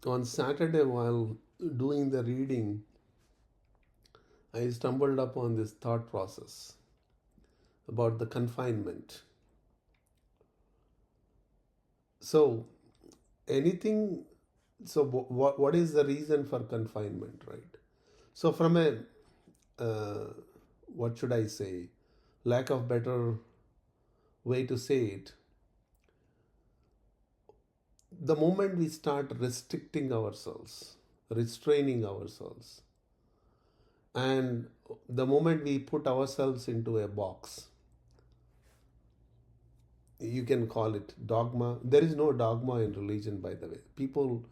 On Saturday, while doing the reading, I stumbled upon this thought process about the confinement. So, anything, so what is the reason for confinement, right? So, from a, uh, what should I say, lack of better way to say it, the moment we start restricting ourselves, restraining ourselves, and the moment we put ourselves into a box, you can call it dogma. There is no dogma in religion, by the way. People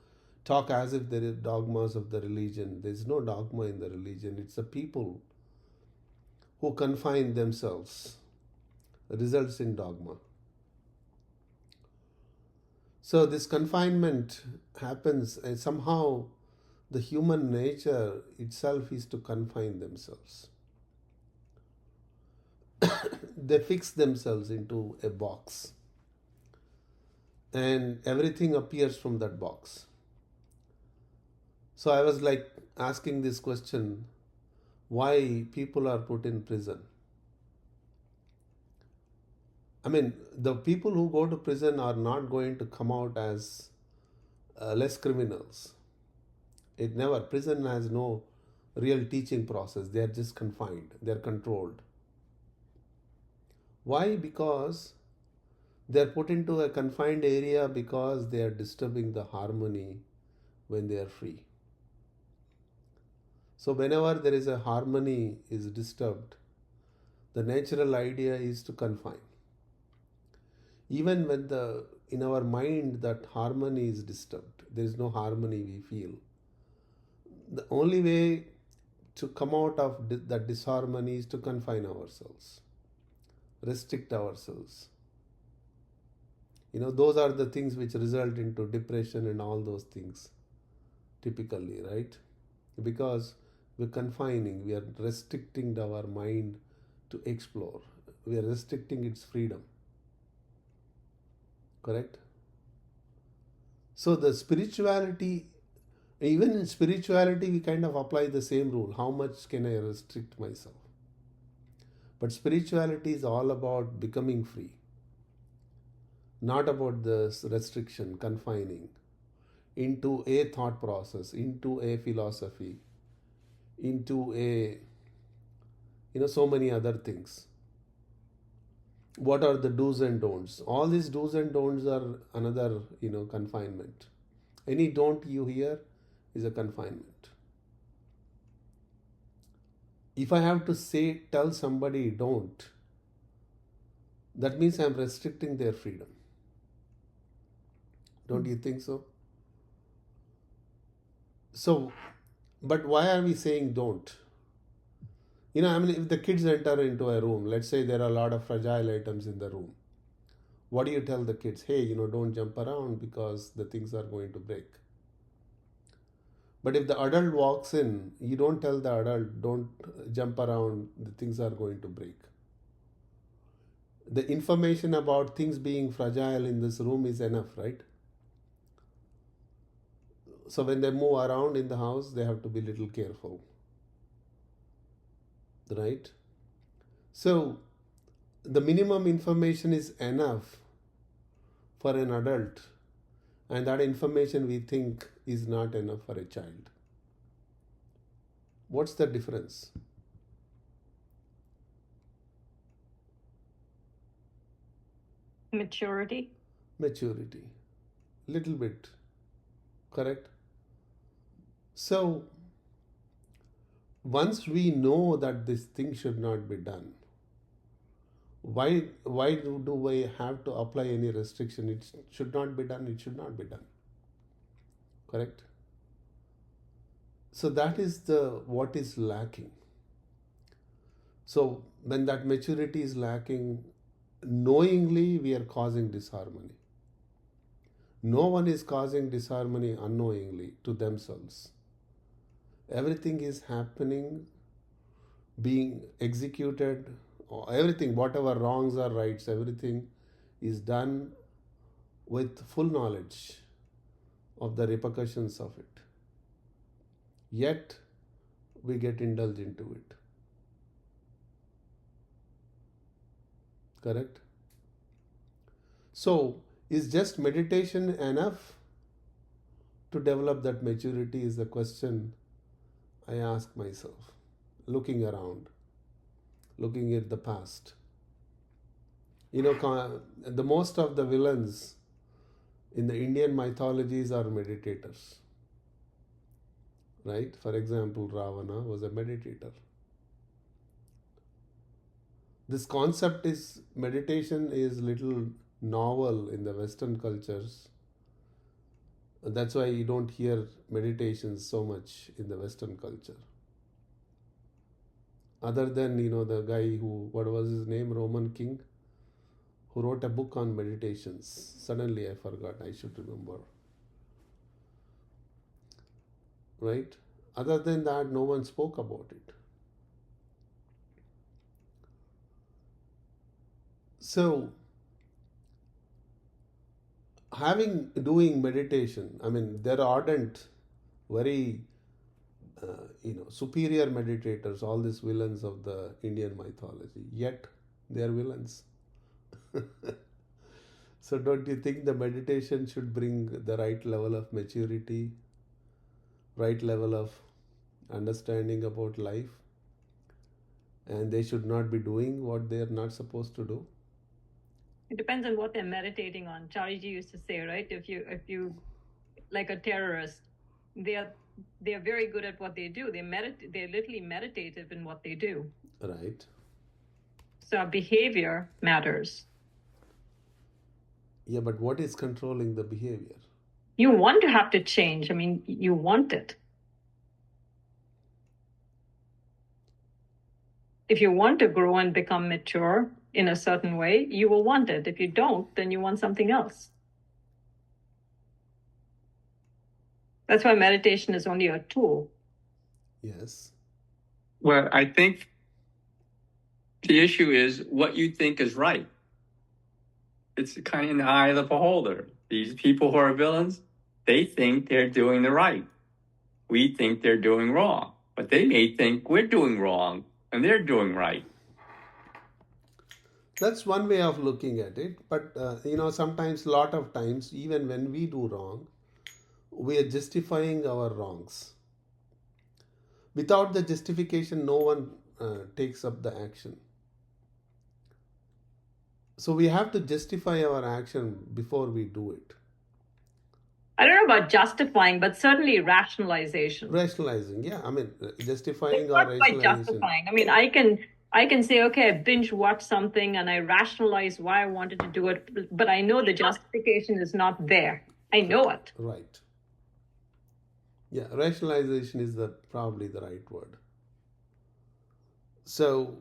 talk as if there is dogmas of the religion. There is no dogma in the religion. It's the people who confine themselves results in dogma. So this confinement happens, and somehow the human nature itself is to confine themselves. They fix themselves into a box, and everything appears from that box. So I was like asking this question, why people are put in prison? I mean, the people who go to prison are not going to come out as less criminals. It never, prison has no real teaching process. They are just confined, they are controlled. Why? Because they are put into a confined area because they are disturbing the harmony when they are free. So whenever there is a harmony is disturbed, the natural idea is to confine. Even when the in our mind that harmony is disturbed, there is no harmony we feel. The only way to come out of that disharmony is to confine ourselves, restrict ourselves. Those are the things which result into depression and all those things typically, right? Because we're confining, we are restricting our mind to explore, we are restricting its freedom, correct? So the spirituality, even in spirituality, we kind of apply the same rule. How much can I restrict myself? But spirituality is all about becoming free, not about this restriction, confining into a thought process, into a philosophy, into a, so many other things. What are the do's and don'ts? All these do's and don'ts are another, confinement. Any don't you hear is a confinement. If I have to tell somebody don't, that means I'm restricting their freedom. Don't you think so? So, but why are we saying don't? I mean, if the kids enter into a room, let's say there are a lot of fragile items in the room. What do you tell the kids? Hey, don't jump around because the things are going to break. But if the adult walks in, you don't tell the adult, don't jump around, the things are going to break. The information about things being fragile in this room is enough, right? So when they move around in the house, they have to be a little careful, right? So the minimum information is enough for an adult, and that information we think is not enough for a child. What's the difference? Maturity. Maturity. Little bit, correct? So once we know that this thing should not be done, why do we have to apply any restriction? It should not be done, it should not be done, correct? So that is the what is lacking. So when that maturity is lacking, knowingly we are causing disharmony. No one is causing disharmony unknowingly to themselves. Everything is happening, being executed, or everything, whatever wrongs or rights, everything is done with full knowledge of the repercussions of it. Yet, we get indulged into it. Correct? So, is just meditation enough to develop that maturity? Is the question I ask myself, looking around, looking at the past. The most of the villains in the Indian mythologies are meditators. Right? For example, Ravana was a meditator. This concept is meditation is little novel in the Western cultures. That's why you don't hear meditations so much in the Western culture. Other than, the guy who, what was his name, Roman king, who wrote a book on meditations. Suddenly I forgot, I should remember. Right? Other than that, no one spoke about it. So, doing meditation, they're ardent, very, superior meditators, all these villains of the Indian mythology, yet they're villains. So, don't you think the meditation should bring the right level of maturity, right level of understanding about life, and they should not be doing what they're not supposed to do? It depends on what they're meditating on. Chariji used to say, right? If you like a terrorist, they're very good at what they do. They're literally meditative in what they do. Right. So behavior matters. Yeah, but what is controlling the behavior? You want to have to change. You want it. If you want to grow and become mature in a certain way, you will want it. If you don't, then you want something else. That's why meditation is only a tool. Yes. Well, I think the issue is what you think is right. It's kind of in the eye of the beholder. These people who are villains, they think they're doing the right. We think they're doing wrong. But they may think we're doing wrong and they're doing right. That's one way of looking at it. But, sometimes, lot of times, even when we do wrong, we are justifying our wrongs. Without the justification, no one takes up the action. So we have to justify our action before we do it. I don't know about justifying, but certainly rationalization. Rationalizing, yeah. Justifying it's or not quite rationalizing. Justifying. I can say, okay, I binge watch something and I rationalize why I wanted to do it, but I know the justification is not there. I know it. Right. Yeah, rationalization is probably the right word. So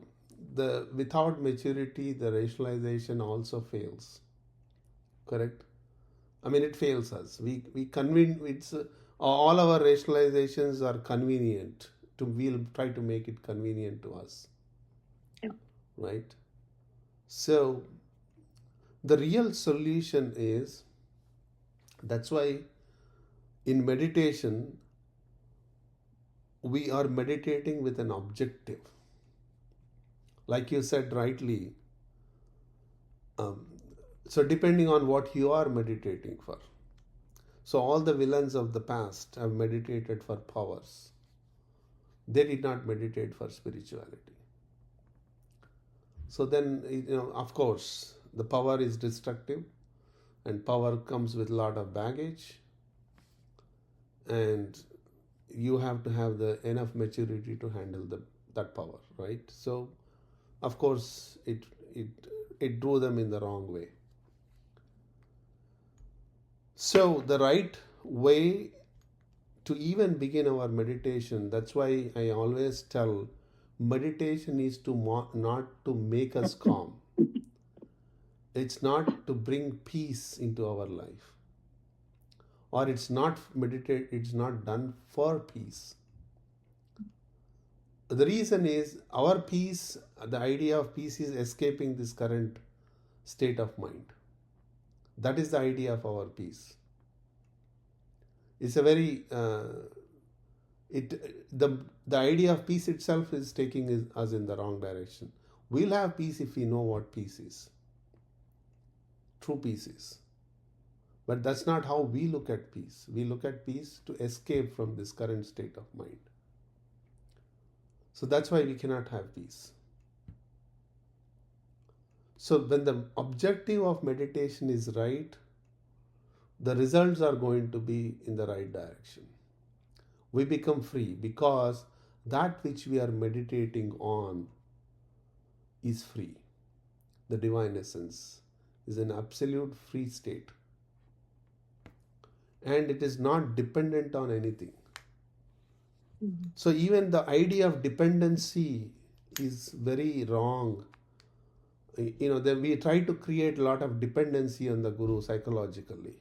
without maturity, the rationalization also fails. Correct? It fails us. All our rationalizations are convenient. We'll try to make it convenient to us. Yeah. Right? So the real solution is, that's why in meditation, we are meditating with an objective. Like you said rightly, so depending on what you are meditating for. So all the villains of the past have meditated for powers. They did not meditate for spirituality. So then, of course, the power is destructive, and power comes with a lot of baggage, and you have to have the enough maturity to handle that power, right? So, of course, it drew them in the wrong way. So the right way to even begin our meditation, that's why I always tell, meditation is not to make us calm. It's not to bring peace into our life. Or it's not done for peace. The reason is our peace, the idea of peace is escaping this current state of mind. That is the idea of our peace. It's a very the idea of peace itself is taking us in the wrong direction. We'll have peace if we know what peace is. True peace is. But that's not how we look at peace. We look at peace to escape from this current state of mind. So that's why we cannot have peace. So when the objective of meditation is right, the results are going to be in the right direction. We become free because that which we are meditating on is free. The divine essence is an absolute free state. And it is not dependent on anything. Mhm. So even the idea of dependency is very wrong. Then we try to create a lot of dependency on the Guru psychologically.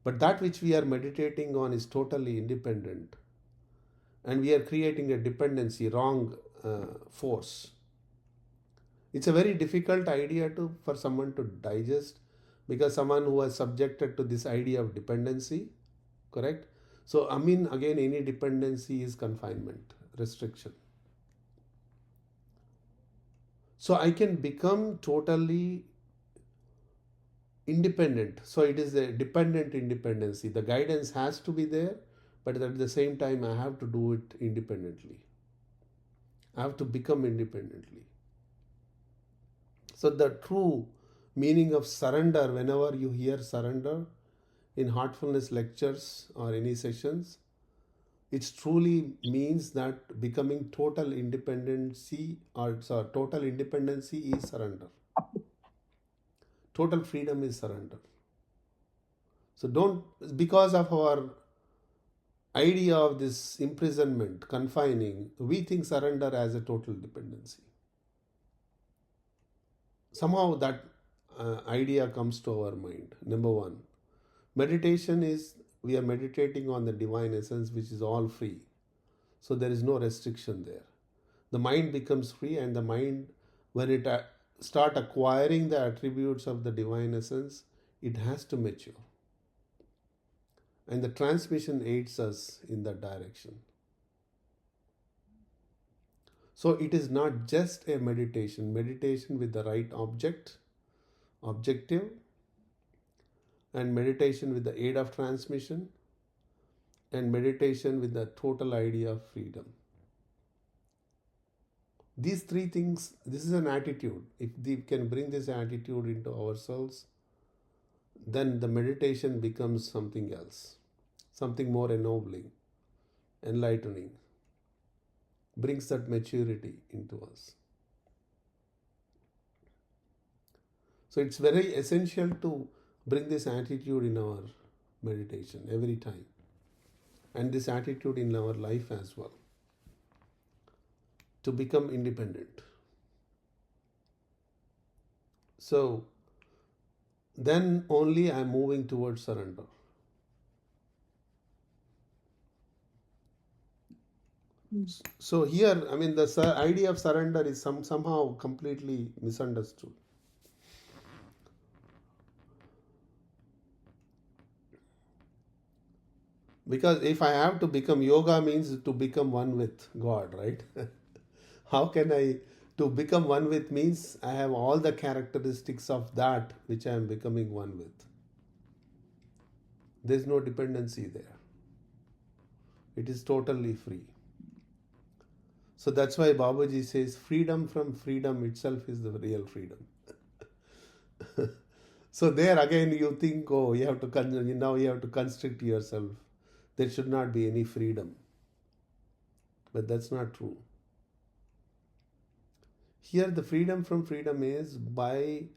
But that which we are meditating on is totally independent. And we are creating a dependency, wrong force. It's a very difficult idea for someone to digest, because someone who is subjected to this idea of dependency, correct? So, again, any dependency is confinement, restriction. So, I can become totally independent. So, it is a dependent independency. The guidance has to be there, but at the same time, I have to do it independently. I have to become independently. So, the true meaning of surrender, whenever you hear surrender in heartfulness lectures or any sessions, it truly means that becoming total independency total independency is surrender. Total freedom is surrender. So because of our idea of this imprisonment, confining, we think surrender as a total dependency. Somehow that idea comes to our mind. Number one, meditation is, we are meditating on the divine essence, which is all free. So there is no restriction there. The mind becomes free, and the mind, when it start acquiring the attributes of the divine essence, it has to mature. And the transmission aids us in that direction. So it is not just a meditation with the right objective, and meditation with the aid of transmission, and meditation with the total idea of freedom. These three things, this is an attitude. If we can bring this attitude into ourselves, then the meditation becomes something else, something more ennobling, enlightening, brings that maturity into us. So it's very essential to bring this attitude in our meditation every time, and this attitude in our life as well, to become independent. So then only I'm moving towards surrender. So here, the idea of surrender is somehow completely misunderstood. Because if I have to become, yoga means to become one with God, right? How can to become one with means I have all the characteristics of that which I am becoming one with. There is no dependency there. It is totally free. So that's why Babaji says freedom from freedom itself is the real freedom. So there again you think, now you have to constrict yourself. There should not be any freedom. But that's not true. Here the freedom from freedom is by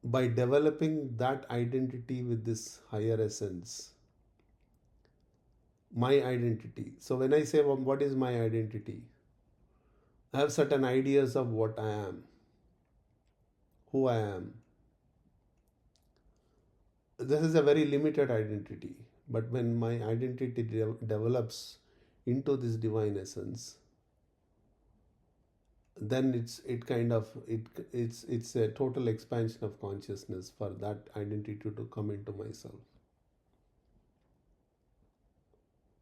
developing that identity with this higher essence. My identity. So when I say, what is my identity? I have certain ideas of what I am, who I am. This is a very limited identity. But when my identity develops into this divine essence, then it's a total expansion of consciousness for that identity to come into myself.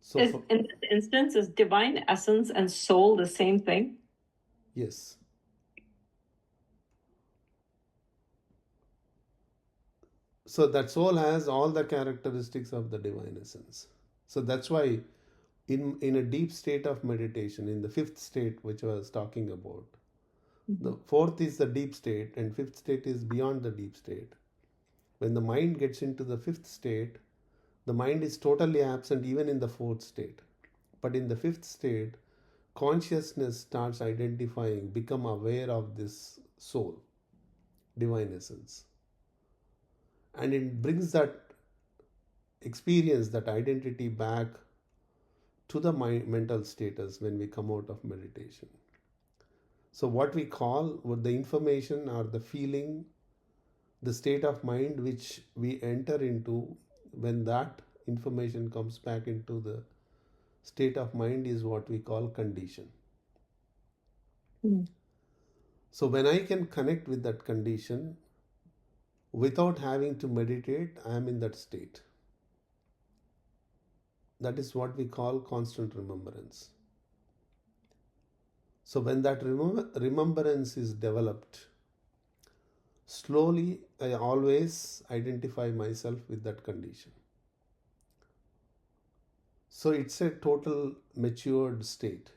So in this instance, is divine essence and soul the same thing? yes. So that soul has all the characteristics of the divine essence. So that's why in a deep state of meditation, in the fifth state which I was talking about, the fourth is the deep state and fifth state is beyond the deep state. When the mind gets into the fifth state, the mind is totally absent even in the fourth state. But in the fifth state, consciousness starts identifying, become aware of this soul, divine essence. And it brings that experience, that identity back to the mental status when we come out of meditation. So what we call the information or the feeling, the state of mind which we enter into, when that information comes back into the state of mind, is what we call condition. So when I can connect with that condition without having to meditate, I am in that state. That is what we call constant remembrance. So when that remembrance is developed, slowly I always identify myself with that condition. So it's a total matured state.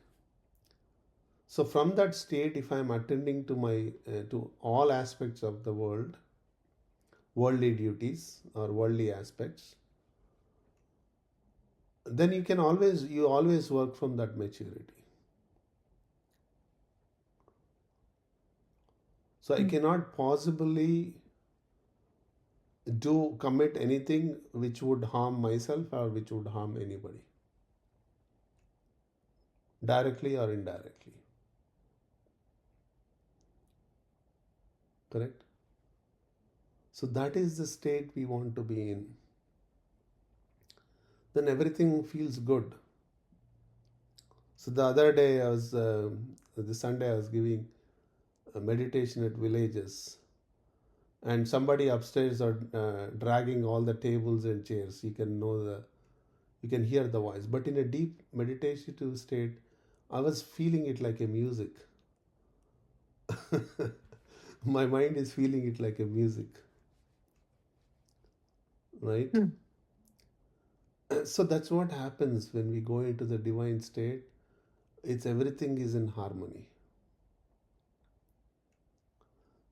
So from that state, if I am attending to my to all aspects of the world, worldly duties or worldly aspects, then you always work from that maturity. So I cannot possibly commit anything which would harm myself or which would harm anybody, directly or indirectly. Correct? So that is the state we want to be in. Then everything feels good. So the other day the Sunday I was giving a meditation at villages, and somebody upstairs are dragging all the tables and chairs. You can hear the voice. But in a deep meditative state, I was feeling it like a music. My mind is feeling it like a music. Right? So that's what happens when we go into the divine state. Everything is in harmony.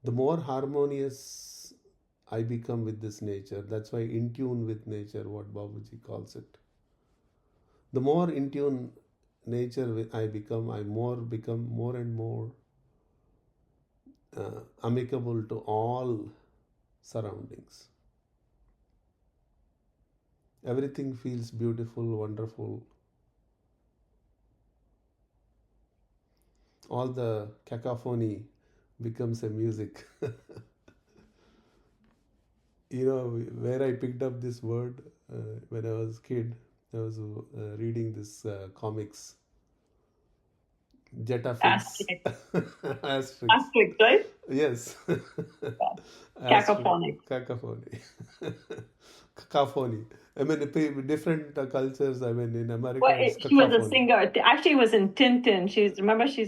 The more harmonious I become with this nature, that's why in tune with nature, what Babaji calls it. The more in tune nature I become, become more and more amicable to all surroundings. Everything feels beautiful, wonderful. All the cacophony becomes a music. Where I picked up this word when I was a kid, I was reading this comics. Jetafix. Asterisk, right? Yes. Cacophonic. Cacophony. I mean, different cultures. I mean, in America, she was a singer. Actually, it was in Tintin. She's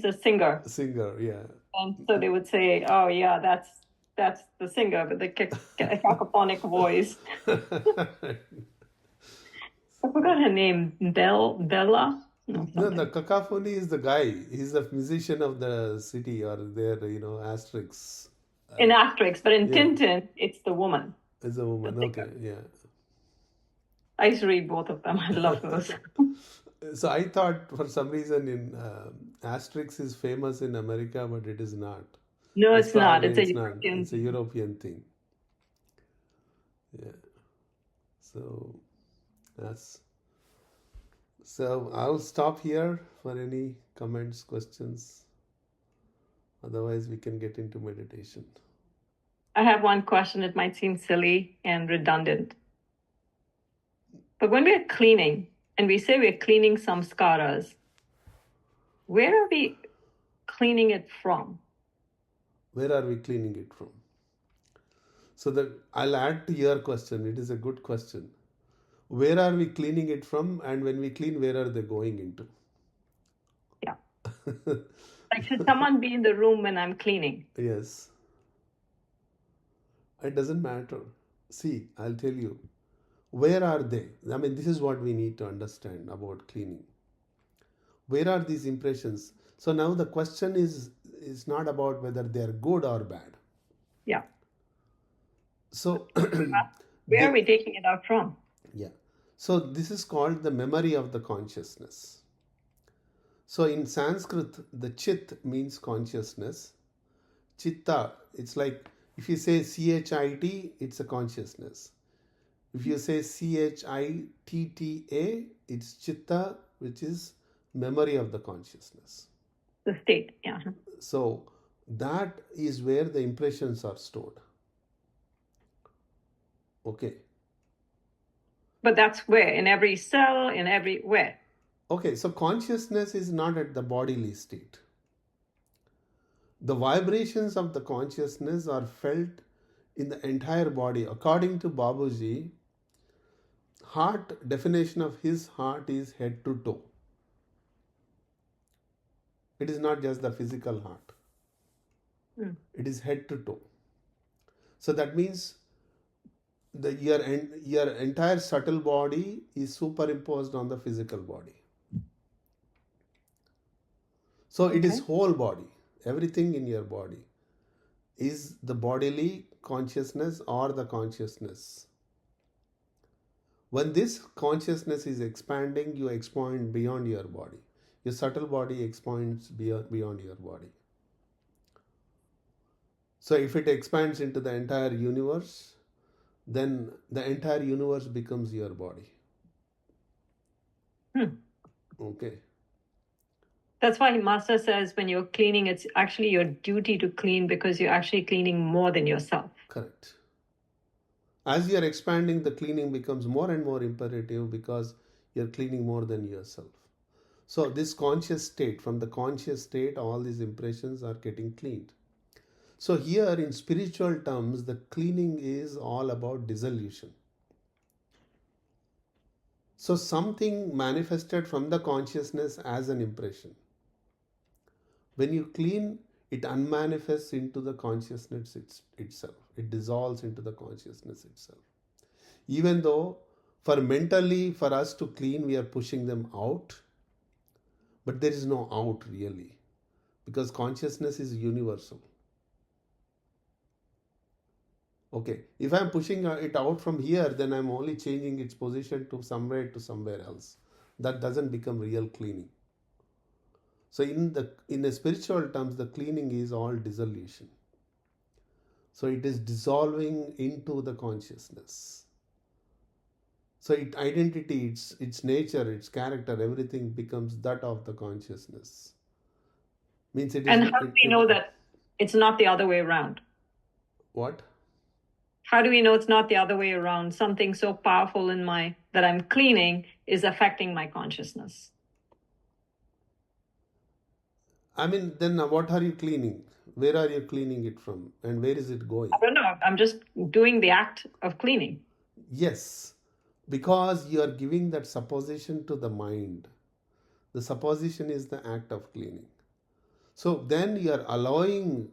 a singer. Singer, yeah. And so they would say, "Oh, yeah, that's the singer with the cacophonic voice." I forgot her name. Bella. No, the cacophony is the guy. He's the musician of the city, or their, Asterix. In Asterix, but in Tintin, it's the woman. It's a woman. Okay, yeah. I used to read both of them. I love those. So I thought for some reason in Asterix is famous in America, but it is not. No, it's not. It's a European. It's a European thing. Yeah. So that's. So I'll stop here for any comments, questions. Otherwise, we can get into meditation. I have one question. It might seem silly and redundant. But when we're cleaning, and we say we're cleaning samskaras, where are we cleaning it from? Where are we cleaning it from? So that I'll add to your question. It is a good question. Where are we cleaning it from? And when we clean, where are they going into? Yeah. Like, should someone be in the room when I'm cleaning? Yes. It doesn't matter. See, I'll tell you. Where are they? I mean, this is what we need to understand about cleaning. Where are these impressions? So now the question is not about whether they are good or bad. Yeah. So where are we taking it out from? Yeah. So this is called the memory of the consciousness. So in Sanskrit, the chit means consciousness. Chitta, it's like if you say CHIT, it's a consciousness. If you say CHITTA, it's chitta, which is memory of the consciousness. The state, yeah. So that is where the impressions are stored. Okay. But that's where? In every cell, in every where? Okay, so consciousness is not at the bodily state. The vibrations of the consciousness are felt in the entire body. According to Babuji, heart, definition of his heart is head to toe. It is not just the physical heart. It is head to toe. So that means your entire subtle body is superimposed on the physical body. So it is whole body. Everything in your body is the bodily consciousness or the consciousness. When this consciousness is expanding, you expand beyond your body. Your subtle body expands beyond your body. So if it expands into the entire universe, then the entire universe becomes your body. Okay. That's why Master says when you're cleaning, it's actually your duty to clean because you're actually cleaning more than yourself. Correct. As you're expanding, the cleaning becomes more and more imperative because you're cleaning more than yourself. So this conscious state, from the conscious state, all these impressions are getting cleaned. So here in spiritual terms, the cleaning is all about dissolution. So something manifested from the consciousness as an impression. When you clean, it unmanifests into the consciousness itself. It dissolves into the consciousness itself. Even though for us to clean, we are pushing them out, but there is no out really, because consciousness is universal. Okay, if I'm pushing it out from here, then I'm only changing its position to somewhere else. That doesn't become real cleaning. So in the spiritual terms, the cleaning is all dissolution. So it is dissolving into the consciousness. So its identity, its nature, its character, everything becomes that of the consciousness. Means it is. And how do we know that it's not the other way around? What? How do we know it's not the other way around? Something so powerful that I'm cleaning is affecting my consciousness. I mean, then what are you cleaning? Where are you cleaning it from? And where is it going? I don't know. I'm just doing the act of cleaning. Yes, because you are giving that supposition to the mind. The supposition is the act of cleaning. So then you are allowing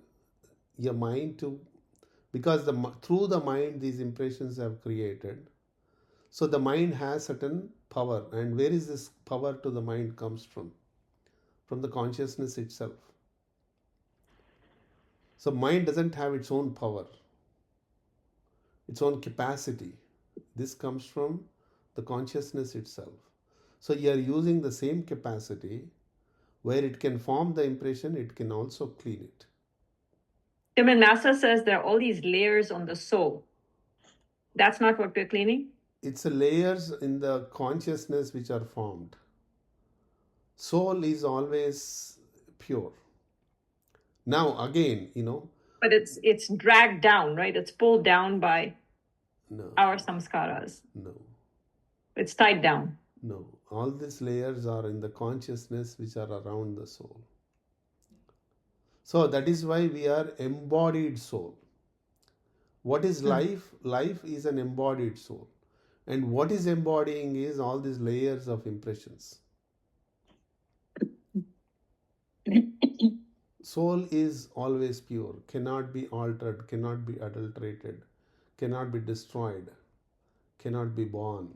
your mind to, because through the mind these impressions have created. So the mind has certain power. And where is this power to the mind comes from? From the consciousness itself. So mind doesn't have its own power, its own capacity. This comes from the consciousness itself. So you are using the same capacity where it can form the impression, it can also clean it. When Master says there are all these layers on the soul, that's not what we're cleaning? It's the layers in the consciousness which are formed. Soul is always pure. Now again, But it's dragged down, right? It's pulled down by our samskaras. No. It's tied down. No. All these layers are in the consciousness which are around the soul. So that is why we are embodied soul. What is life? Life is an embodied soul. And what is embodying is all these layers of impressions. Soul is always pure, cannot be altered, cannot be adulterated, cannot be destroyed, cannot be born.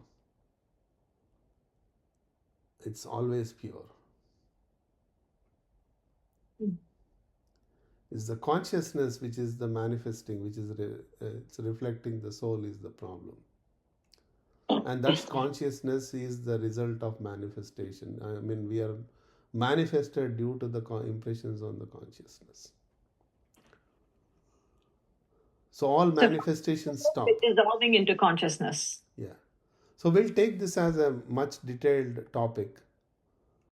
It's always pure. It's the consciousness which is the manifesting, which is it's reflecting the soul is the problem. And that consciousness is the result of manifestation. I mean, we are manifested due to the impressions on the consciousness. So all manifestations stop. Dissolving into consciousness. Yeah. So we'll take this as a much detailed topic